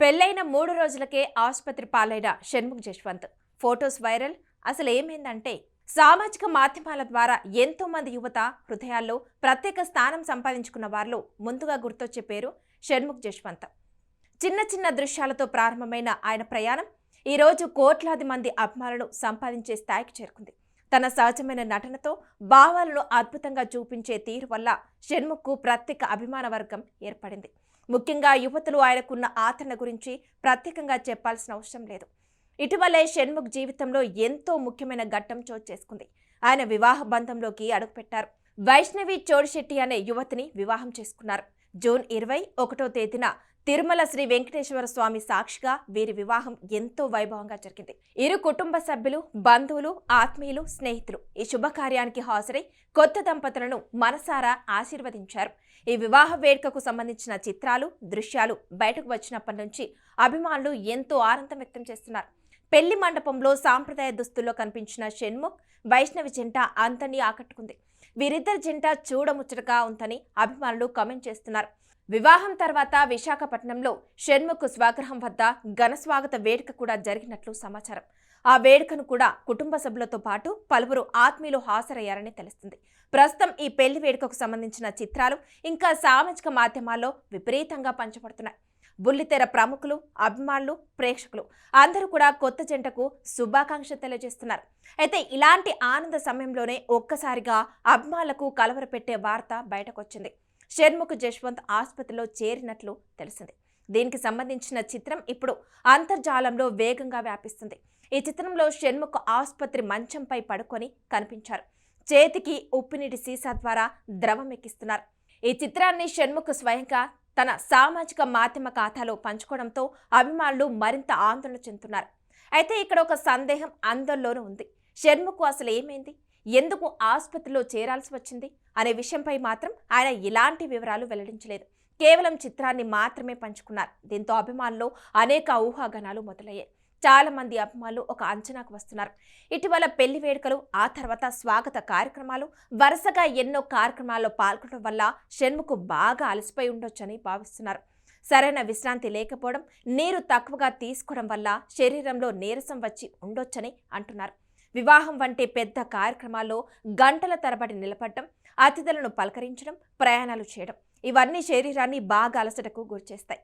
పెళ్లైన 3 రోజులకే ఆసుపత్రి పాలైన షణ్ముఖ్ జశ్వంత్ ఫోటోస్ వైరల్. అసలు ఏమైందంటే సామాజిక మాధ్యమాల ద్వారా ఎంతో మంది యువత హృదయాల్లో ప్రత్యేక స్థానం సంపాదించుకున్న వారిలో ముందుగా గుర్తొచ్చే పేరు షణ్ముఖ్ జశ్వంత్. చిన్న చిన్న దృశ్యాలతో ప్రారంభమైన ఆయన ప్రయాణం ఈ రోజు కోట్లాది మంది అభిమానులను సంపాదించే స్థాయికి చేరుకుంది. తన సహజమైన నటనతో భావాలను అద్భుతంగా చూపించే తీరు వల్ల షణ్ముఖ్కు ప్రత్యేక అభిమాన వర్గం ఏర్పడింది. ముఖ్యంగా యువతులు ఆయనకున్న ఆదరణ గురించి ప్రత్యేకంగా చెప్పాల్సిన అవసరం లేదు. ఇటీవలే షణ్ముఖ్ జీవితంలో ఎంతో ముఖ్యమైన ఘట్టం చోటు చేసుకుంది. ఆయన వివాహ బంధంలోకి అడుగుపెట్టారు. వైష్ణవి చోడిశెట్టి అనే యువతిని వివాహం చేసుకున్నారు. జూన్ 21వ తేదీన తిరుమల శ్రీ వెంకటేశ్వర స్వామి సాక్షిగా వీరి వివాహం ఎంతో వైభవంగా జరిగింది. ఇరు కుటుంబ సభ్యులు, బంధువులు, ఆత్మీయులు, స్నేహితులు ఈ శుభకార్యానికి హాజరై కొత్త దంపతులను మనసారా ఆశీర్వదించారు. ఈ వివాహ వేడుకకు సంబంధించిన చిత్రాలు, దృశ్యాలు బయటకు వచ్చినప్పటి నుంచి అభిమానులు ఎంతో ఆనందం వ్యక్తం చేస్తున్నారు. పెళ్లి మండపంలో సాంప్రదాయ దుస్తుల్లో కనిపించిన షణ్ముఖ్, వైష్ణవి జంట అందరినీ ఆకట్టుకుంది. వీరిద్దరి జంట చూడముచ్చటగా ఉందని అభిమానులు కామెంట్ చేస్తున్నారు. వివాహం తర్వాత విశాఖపట్నంలో షణ్ముఖ్ స్వగృహం వద్ద ఘన స్వాగత వేడుక కూడా జరిగినట్లు సమాచారం. ఆ వేడుకను కూడా కుటుంబ సభ్యులతో పాటు పలువురు ఆత్మీయులు హాజరయ్యారని తెలుస్తుంది. ప్రస్తుతం ఈ పెళ్లి వేడుకకు సంబంధించిన చిత్రాలు ఇంకా సామాజిక మాధ్యమాల్లో విపరీతంగా పంచబడుతున్నాయి. బుల్లితెర ప్రముఖులు, అభిమానులు, ప్రేక్షకులు అందరూ కూడా కొత్త జంటకు శుభాకాంక్షలు తెలియజేస్తున్నారు. అయితే ఇలాంటి ఆనంద సమయంలోనే ఒక్కసారిగా అభిమానులకు కలవరపెట్టే వార్త బయటకొచ్చింది. షణ్ముఖ్ జశ్వంత్ ఆసుపత్రిలో చేరినట్లు తెలిసింది. దీనికి సంబంధించిన చిత్రం ఇప్పుడు అంతర్జాలంలో వేగంగా వ్యాపిస్తుంది. ఈ చిత్రంలో షణ్ముఖ్ ఆసుపత్రి మంచంపై పడుకొని కనిపించారు. చేతికి ఉప్పునీటి సీసా ద్వారా ద్రవం ఎక్కిస్తున్నారు. ఈ చిత్రాన్ని షణ్ముఖ్ స్వయంగా తన సామాజిక మాధ్యమ ఖాతాలో పంచుకోవడంతో అభిమానులు మరింత ఆందోళన చెందుతున్నారు. అయితే ఇక్కడ ఒక సందేహం అందరిలోనూ ఉంది. షణ్ముఖ్ అసలు ఏమైంది, ఎందుకు ఆసుపత్రిలో చేరాల్సి వచ్చింది అనే విషయంపై మాత్రం ఆయన ఇలాంటి వివరాలు వెల్లడించలేదు. కేవలం చిత్రాన్ని మాత్రమే పంచుకున్నారు. దీంతో అభిమానులు అనేక ఊహాగానాలు మొదలయ్యాయి. చాలా మంది అభిమానులు ఒక అంచనాకు వస్తున్నారు. ఇటీవల పెళ్లి వేడుకలు, ఆ తర్వాత స్వాగత కార్యక్రమాలు, వరుసగా ఎన్నో కార్యక్రమాల్లో పాల్గొనడం వల్ల షణ్ముఖ్ బాగా అలసిపోయి ఉండొచ్చని భావిస్తున్నారు. సరైన విశ్రాంతి లేకపోవడం, నీరు తక్కువగా తీసుకోవడం వల్ల శరీరంలో నీరసం వచ్చి ఉండొచ్చని అంటున్నారు. వివాహం వంటి పెద్ద కార్యక్రమాల్లో గంటల తరబడి నిలబడటం, అతిథులను పలకరించడం, ప్రయాణాలు చేయడం ఇవన్నీ శరీరాన్ని బాగా అలసటకు గురిచేస్తాయి.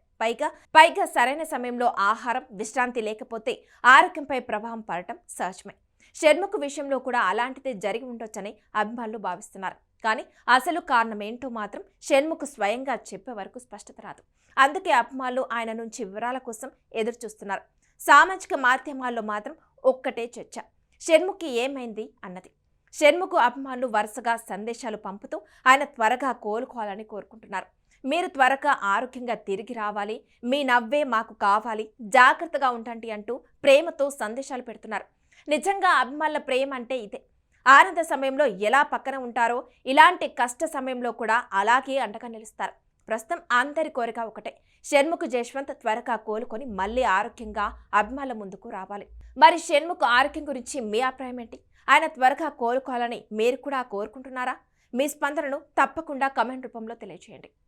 పైగా సరైన సమయంలో ఆహారం, విశ్రాంతి లేకపోతే ఆరోగ్యంపై ప్రభావం పడటం సహజమే. షణ్ముఖ్ విషయంలో కూడా అలాంటిదే జరిగి ఉండొచ్చని అభిమానులు భావిస్తున్నారు. కానీ అసలు కారణం ఏంటో మాత్రం షణ్ముఖ్ స్వయంగా చెప్పే వరకు స్పష్టత రాదు. అందుకే అభిమానులు ఆయన నుంచి వివరాల కోసం ఎదురు చూస్తున్నారు. సామాజిక మాధ్యమాల్లో మాత్రం ఒక్కటే చర్చ, షణ్ముఖ్కి ఏమైంది అన్నది. షణ్ముఖ్ అభిమానులు వరుసగా సందేశాలు పంపుతూ ఆయన త్వరగా కోలుకోవాలని కోరుకుంటున్నారు. మీరు త్వరగా ఆరోగ్యంగా తిరిగి రావాలి, మీ నవ్వే మాకు కావాలి, జాగ్రత్తగా ఉండండి అంటూ ప్రేమతో సందేశాలు పెడుతున్నారు. నిజంగా అభిమానుల ప్రేమ అంటే ఇదే. ఆనంద సమయంలో ఎలా పక్కన ఉంటారో ఇలాంటి కష్ట సమయంలో కూడా అలాగే అండగా నిలుస్తారు. ప్రస్తుతం అందరి కోరిక ఒకటే, షణ్ముఖ్ జశ్వంత్ త్వరగా కోలుకొని మళ్ళీ ఆరోగ్యంగా అభిమానుల ముందుకు రావాలి. మరి షణ్ముఖ్ ఆరోగ్యం గురించి మీ అభిప్రాయం ఏంటి? ఆయన త్వరగా కోలుకోవాలని మీరు కూడా కోరుకుంటున్నారా? మీ స్పందనను తప్పకుండా కామెంట్ రూపంలో తెలియజేయండి.